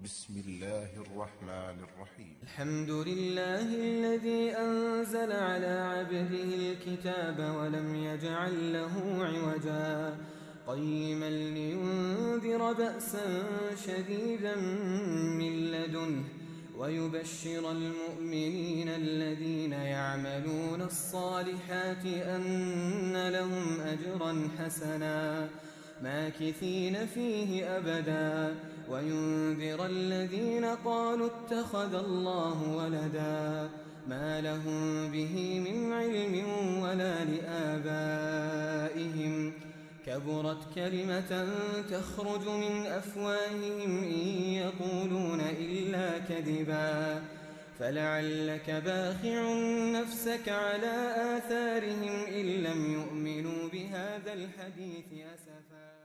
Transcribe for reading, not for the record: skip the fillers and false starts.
بسم الله الرحمن الرحيم. الحمد لله الذي أنزل على عبده الكتاب ولم يجعل له عوجا قيما لينذر بأسا شديدا من لدنه ويبشر المؤمنين الذين يعملون الصالحات أن لهم أجرا حسنا ماكثين فيه أبدا وينذر الذين قالوا اتخذ الله ولدا ما لهم به من علم ولا لآبائهم كبرت كلمة تخرج من أفواههم إن يقولون إلا كذبا فلعلك باخع نفسك على آثارهم إن لم يؤمنوا بهذا الحديث أسفا.